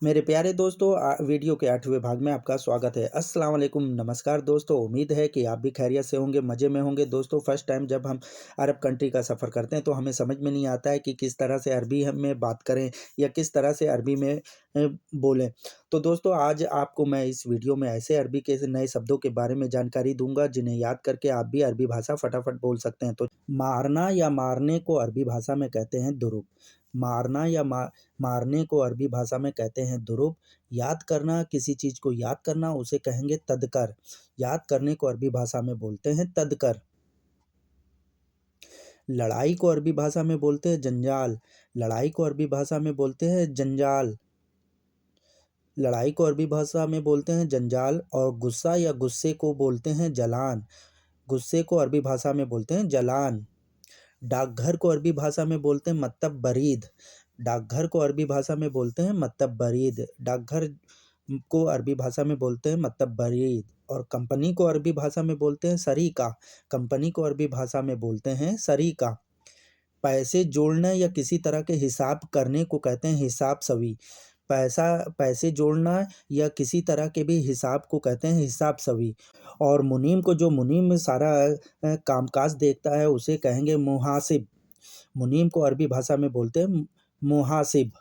मेरे प्यारे दोस्तों वीडियो के 8वें भाग में आपका स्वागत है। अस्सलाम वालेकुम, नमस्कार दोस्तों। उम्मीद है कि आप भी खैरियत से होंगे, मज़े में होंगे। दोस्तों फर्स्ट टाइम जब हम अरब कंट्री का सफ़र करते हैं तो हमें समझ में नहीं आता है कि किस तरह से अरबी हम में बात करें या किस तरह से अरबी में बोलें। तो दोस्तों आज आपको मैं इस वीडियो में ऐसे अरबी के नए शब्दों के बारे में जानकारी दूँगा जिन्हें याद करके आप भी अरबी भाषा फटाफट बोल सकते हैं। तो मारना या मारने को अरबी भाषा में कहते हैं दुरुब। मारना या मारने को अरबी भाषा में कहते हैं दुरुब। याद करना, किसी चीज़ को याद करना उसे कहेंगे तदकर। याद करने को अरबी भाषा में बोलते हैं तदकर। लड़ाई को अरबी भाषा में बोलते हैं जंजाल। लड़ाई को अरबी भाषा में बोलते हैं जंजाल। लड़ाई को अरबी भाषा में बोलते हैं जंजाल। और गुस्सा या गुस्से को बोलते हैं जलान। गुस्से को अरबी भाषा में बोलते हैं जलान। डाकघर को अरबी भाषा में बोलते हैं मत्तब बरीद। डाकघर को अरबी भाषा में बोलते हैं मत्तब बरीद। डाकघर को अरबी भाषा में बोलते हैं मत्तब बरीद। और कंपनी को अरबी भाषा में बोलते हैं सरीका। कंपनी को अरबी भाषा में बोलते हैं सरीका। पैसे जोड़ना या किसी तरह के हिसाब करने को कहते हैं हिसाब सवी। पैसे जोड़ना या किसी तरह के भी हिसाब को कहते हैं हिसाब सवी। और मुनीम को, जो मुनीम सारा कामकाज देखता है, उसे कहेंगे मुहासिब। मुनीम को अरबी भाषा में बोलते हैं मुहासिब।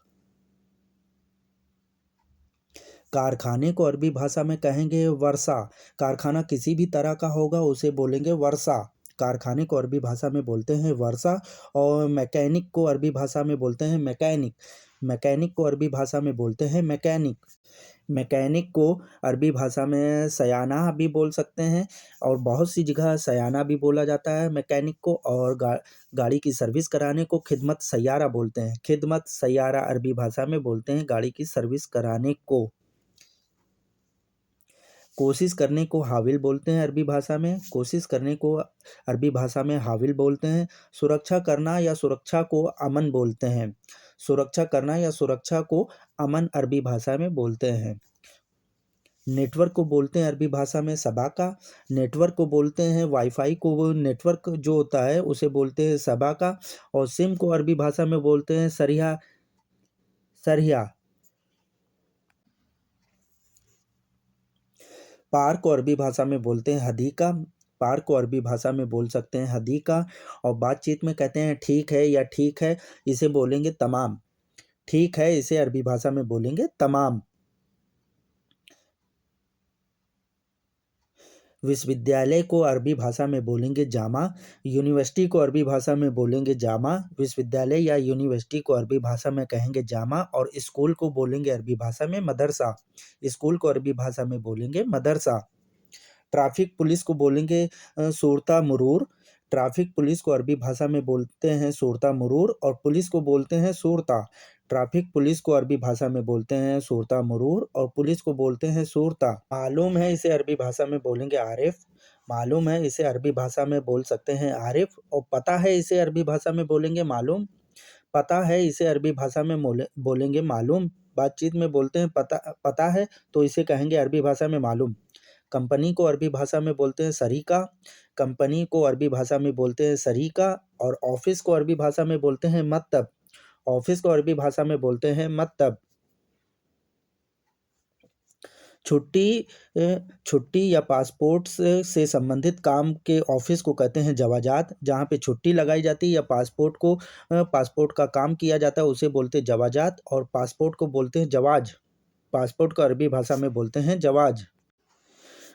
कारखाने को अरबी भाषा में कहेंगे वर्षा। कारखाना किसी भी तरह का होगा उसे बोलेंगे वर्षा। कारखाने को अरबी भाषा में बोलते हैं वर्षा। और मैकेनिक को अरबी भाषा में बोलते हैं मैकेनिक। मैकेनिक को अरबी भाषा में बोलते हैं मैकेनिक। मैकेनिक को अरबी भाषा में सयाना भी बोल सकते हैं। और बहुत सी जगह सयाना भी बोला जाता है मैकेनिक को। और गाड़ी की सर्विस कराने को खिदमत सैयारा बोलते हैं। खिदमत सैयारा अरबी भाषा में बोलते हैं गाड़ी की सर्विस कराने को। कोशिश करने को हाविल बोलते हैं अरबी भाषा में। कोशिश करने को अरबी भाषा में हाविल बोलते हैं। सुरक्षा करना या सुरक्षा को अमन बोलते हैं। सुरक्षा करना या सुरक्षा को अमन अरबी भाषा में बोलते हैं। नेटवर्क को बोलते हैं अरबी भाषा में सबाका। नेटवर्क को बोलते हैं वाईफाई को। वो नेटवर्क जो होता है उसे बोलते हैं सबाका। और सिम को अरबी भाषा में बोलते हैं सरिया। सरिया। पार्क को अरबी भाषा में बोलते हैं हदीका। पार्क को अरबी भाषा में बोल सकते हैं हदीका। और बातचीत में कहते हैं ठीक है या ठीक है, इसे बोलेंगे तमाम। ठीक है, इसे अरबी भाषा में बोलेंगे तमाम। विश्वविद्यालय को अरबी भाषा में बोलेंगे जामा। यूनिवर्सिटी को अरबी भाषा में बोलेंगे जामा। विश्वविद्यालय या यूनिवर्सिटी को अरबी भाषा में कहेंगे जामा। और स्कूल को बोलेंगे अरबी भाषा में मदरसा। स्कूल को अरबी भाषा में बोलेंगे मदरसा। ट्रैफिक पुलिस को बोलेंगे शोरता मुरूर। ट्रैफिक पुलिस को अरबी भाषा में बोलते हैं शोरता मुरूर। और पुलिस को बोलते हैं शोरता। ट्रैफिक पुलिस को अरबी भाषा में बोलते हैं शोरता मुरूर। और पुलिस को बोलते हैं शोरता। मालूम है, इसे अरबी भाषा में बोलेंगे आरिफ। मालूम है, इसे अरबी भाषा में बोल सकते हैं आरिफ। और पता है, इसे अरबी भाषा में बोलेंगे मालूम। पता है, इसे अरबी भाषा में बोलेंगे मालूम। बातचीत में बोलते हैं पता है, तो इसे कहेंगे अरबी भाषा में मालूम। कंपनी को अरबी भाषा में बोलते हैं सरीका। कंपनी को अरबी भाषा में बोलते हैं सरीका। और ऑफिस को अरबी भाषा में बोलते हैं मकतब। ऑफिस को अरबी भाषा में बोलते हैं मकतब। छुट्टी छुट्टी या पासपोर्ट से संबंधित काम के ऑफिस को कहते हैं जवाजात। जहाँ पे छुट्टी लगाई जाती है या पासपोर्ट का काम किया जाता है उसे बोलते हैं जवाजात। और पासपोर्ट को बोलते हैं जवाज। पासपोर्ट को अरबी भाषा में बोलते हैं जवाज।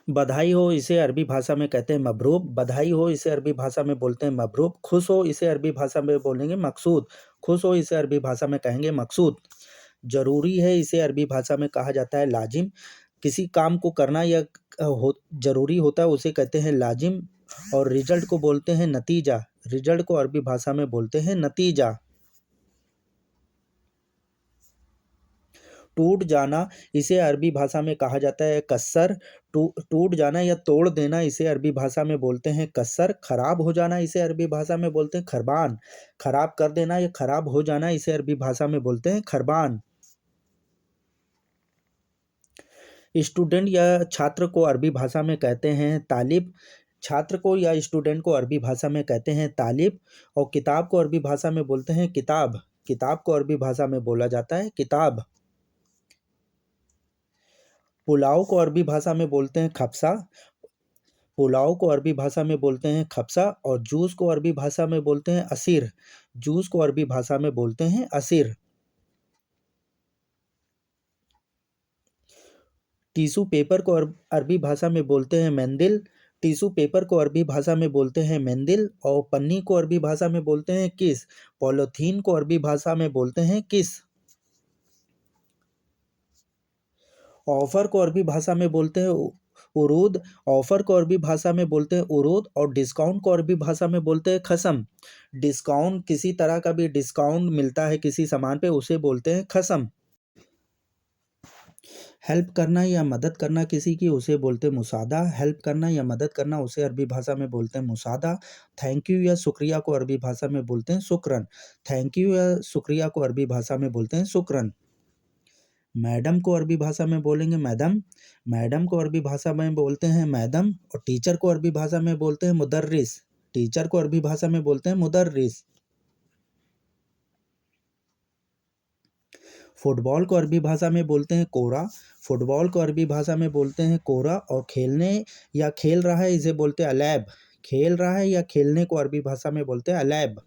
बधाई हो, इसे अरबी भाषा में कहते हैं मबरूक। बधाई हो, इसे अरबी भाषा में बोलते हैं मबरूक। खुश हो, इसे अरबी भाषा में बोलेंगे मकसूद। खुश हो, इसे अरबी भाषा में कहेंगे मकसूद। जरूरी है, इसे अरबी भाषा में कहा जाता है लाजिम। किसी काम को करना या जरूरी होता है उसे कहते हैं लाजिम। और रिजल्ट को बोलते हैं नतीजा। रिजल्ट को अरबी भाषा में बोलते हैं नतीजा। टूट जाना, इसे अरबी भाषा में कहा जाता है कस्सर। टूट जाना या तोड़ देना, इसे अरबी भाषा में बोलते हैं कस्सर। खराब हो जाना, इसे अरबी भाषा में बोलते हैं खरबान। खराब कर देना या खराब हो जाना, इसे अरबी भाषा में बोलते हैं खरबान। स्टूडेंट या छात्र को अरबी भाषा में कहते हैं तालिब। छात्र को या स्टूडेंट को अरबी भाषा में कहते हैं तालिब। और किताब को अरबी भाषा में बोलते हैं किताब। किताब को अरबी भाषा में बोला जाता है किताब। पुलाव को अरबी भाषा में बोलते हैं खबसा। पुलाव को अरबी भाषा में बोलते हैं खबसा और जूस को अरबी भाषा में बोलते हैं असीर। जूस को अरबी भाषा में बोलते हैं असीर। टिश्यू पेपर को अरबी भाषा में बोलते हैं मेंदिल। टिश्यू पेपर को अरबी भाषा में बोलते हैं मेंदिल और पन्नी को अरबी भाषा में बोलते हैं किस। पॉलीथीन को अरबी भाषा में बोलते हैं किस। ऑफर को अरबी भाषा में बोलते हैं उरूद। ऑफर को अरबी भाषा में बोलते हैं उरूद और डिस्काउंट को अरबी भाषा में बोलते हैं खसम। डिस्काउंट, किसी तरह का भी डिस्काउंट मिलता है किसी सामान पे, उसे बोलते हैं खसम। हेल्प करना या मदद करना किसी की, उसे बोलते हैं मुसादा। हेल्प करना या मदद करना उसे अरबी भाषा में बोलते हैं मुसादा। थैंक यू या शुक्रिया को अरबी भाषा में बोलते हैं शुक्रन। थैंक यू या शुक्रिया को अरबी भाषा में बोलते हैं शुक्रन। मैडम को अरबी भाषा में बोलेंगे मैडम। मैडम को अरबी भाषा में बोलते हैं मैडम और टीचर को अरबी भाषा में बोलते हैं मुदर्रिस। टीचर को अरबी भाषा में बोलते हैं मुदर्रिस। फुटबॉल को अरबी भाषा में बोलते हैं कोरा। फुटबॉल को अरबी भाषा में बोलते हैं कोरा और खेलने या खेल रहा है इसे बोलते हैं अलैब। खेल रहा है या खेलने को अरबी भाषा में बोलते हैं अलैब।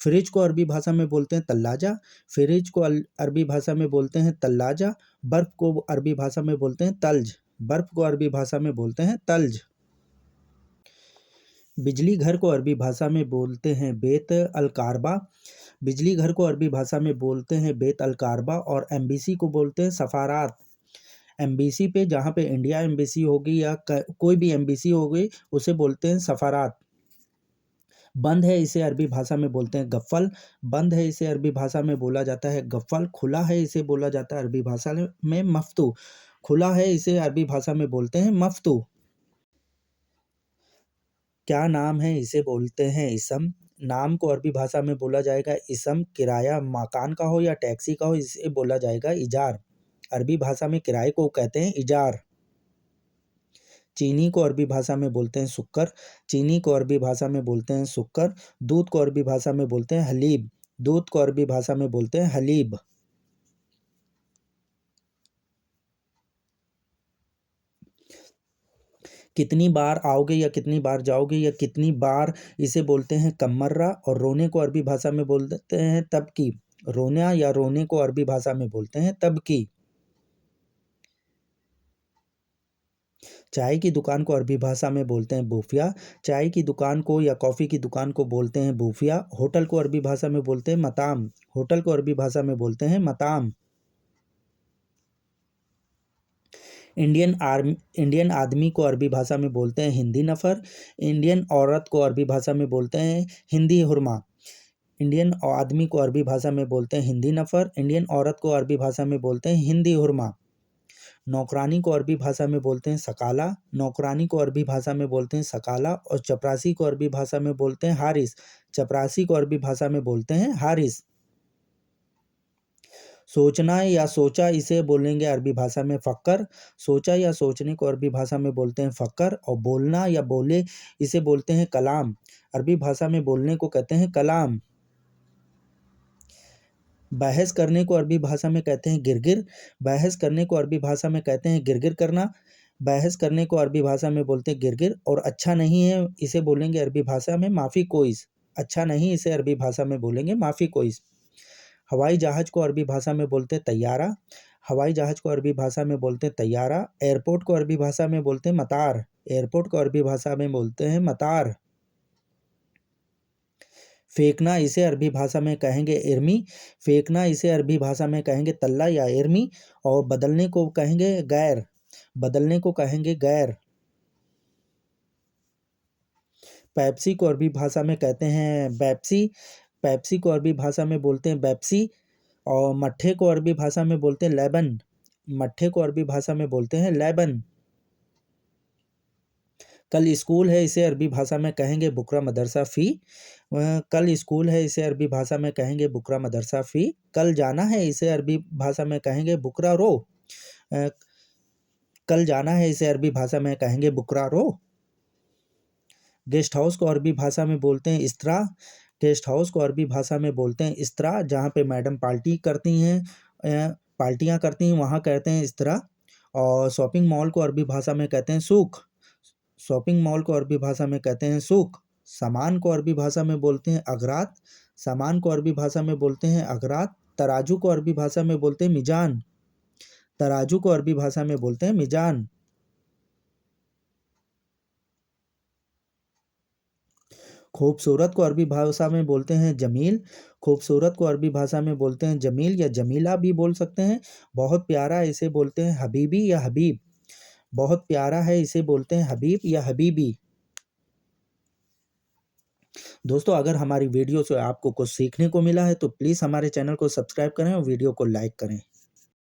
फ्रिज को अरबी भाषा में बोलते हैं तल्लाजा। फ्रिज को अरबी भाषा में बोलते हैं तल्लाजा। बर्फ को अरबी भाषा में बोलते हैं तल्ज। बर्फ को अरबी भाषा में बोलते हैं तल्ज। बिजली घर को अरबी भाषा में बोलते हैं बेत अलकारबा। बिजली घर को अरबी भाषा में बोलते हैं बेत अलकारबा और एम्बेसी को बोलते हैं सफारात। एम्बेसी पे, जहाँ पे इंडिया एम्बेसी होगी या कोई भी एम्बेसी होगी, उसे बोलते हैं सफारात। बंद है इसे अरबी भाषा में बोलते हैं गफ्फल। बंद है इसे अरबी भाषा में बोला जाता है गफ्फल। खुला है इसे बोला जाता है अरबी भाषा में मफ्तू। खुला है इसे अरबी भाषा में बोलते हैं मफ्तू। क्या नाम है इसे बोलते हैं इसम। नाम को अरबी भाषा में बोला जाएगा इसम। किराया मकान का हो या टैक्सी का हो, इसे बोला जाएगा इजार। अरबी भाषा में किराए को कहते हैं इजार। चीनी को अरबी भाषा में बोलते हैं सुक्कर। चीनी को अरबी भाषा में बोलते हैं सुक्कर। दूध को अरबी भाषा में बोलते हैं हलीब। दूध को अरबी भाषा में बोलते हैं हलीब। कितनी बार आओगे या कितनी बार जाओगे या कितनी बार, इसे बोलते हैं कमर्रा और रोने को अरबी भाषा में बोलते हैं तब की। रोना या रोने को अरबी भाषा में बोलते हैं तब की। चाय की दुकान को अरबी भाषा में बोलते हैं बूफिया। चाय की दुकान को या कॉफ़ी की दुकान को बोलते हैं बूफिया। होटल को अरबी भाषा में बोलते हैं मताम। होटल को अरबी भाषा में बोलते हैं मताम। इंडियन आदमी को अरबी भाषा में बोलते हैं हिंदी नफ़र। इंडियन औरत को अरबी भाषा में बोलते हैं हिंदी हुरमा। इंडियन आदमी को अरबी भाषा में बोलते हैं हिंदी नफ़र। इंडियन औरत को अरबी भाषा में बोलते हैं हिंदी हुरमा। नौकरानी को अरबी भाषा में बोलते हैं सकाला। नौकरानी को अरबी भाषा में बोलते हैं सकाला और चपरासी को अरबी भाषा में बोलते हैं हारिस। चपरासी को अरबी भाषा में बोलते हैं हारिस। सोचना या सोचा इसे बोलेंगे अरबी भाषा में फ़क्कर। सोचा या सोचने को अरबी भाषा में बोलते हैं फ़क्कर और बोलना या बोले इसे बोलते हैं कलाम। अरबी भाषा में बोलने को कहते हैं कलाम। बहस करने को अरबी भाषा में कहते हैं गिरगिर। बहस करने को अरबी भाषा में कहते हैं गिरगिर करना। बहस करने को अरबी भाषा में बोलते हैं गिरगिर और अच्छा नहीं है इसे बोलेंगे अरबी भाषा में माफ़ी कोइस। अच्छा नहीं इसे अरबी भाषा में बोलेंगे माफ़ी कोइस। हवाई जहाज़ को अरबी भाषा में बोलते हैं तैयारा। हवाई जहाज़ को अरबी भाषा में बोलते हैं तैयारा। एयरपोर्ट को अरबी भाषा में बोलते हैं मतार। एयरपोर्ट को अरबी भाषा में बोलते हैं मतार। फेंकना इसे अरबी भाषा में कहेंगे इर्मी। फेंकना इसे अरबी भाषा में कहेंगे तल्ला या इर्मी और बदलने को कहेंगे गैर। बदलने को कहेंगे गैर। पेप्सी को अरबी भाषा में कहते हैं पेप्सी। पेप्सी को अरबी भाषा में बोलते हैं पेप्सी और मट्ठे को अरबी भाषा में बोलते हैं लेबन। मट्ठे को अरबी भाषा में बोलते हैं लेबन। कल स्कूल है इसे अरबी भाषा में कहेंगे बुकरा मदरसा फ़ी। कल स्कूल है इसे अरबी भाषा में कहेंगे बुकरा मदरसा फ़ी। कल जाना है इसे अरबी भाषा में कहेंगे बुकरा रो। कल जाना है इसे अरबी भाषा में कहेंगे बुकरा रो। गेस्ट हाउस को अरबी भाषा में बोलते हैं इस्तरा। गेस्ट हाउस को अरबी भाषा में बोलते हैं इस्तरा, जहाँ पे मैडम पार्टी करती हैं पार्टियाँ करती हैं वहाँ कहते हैं इस्तरा। और शॉपिंग मॉल को अरबी भाषा में कहते हैं सूक। शॉपिंग मॉल को अरबी भाषा में कहते हैं सूक। सामान को अरबी भाषा में बोलते हैं अगरात। सामान को अरबी भाषा में बोलते हैं अगरात। तराजू को अरबी भाषा में बोलते हैं मीज़ान। तराजू को अरबी भाषा में बोलते हैं मीज़ान। खूबसूरत को अरबी भाषा में बोलते हैं जमील। खूबसूरत को अरबी भाषा में बोलते हैं जमील या जमीला भी बोल सकते हैं। बहुत प्यारा है इसे बोलते हैं हबीबी या हबीब। बहुत प्यारा है इसे बोलते हैं हबीब या हबीबी। दोस्तों, अगर हमारी वीडियो से आपको कुछ सीखने को मिला है तो प्लीज़ हमारे चैनल को सब्सक्राइब करें और वीडियो को लाइक करें।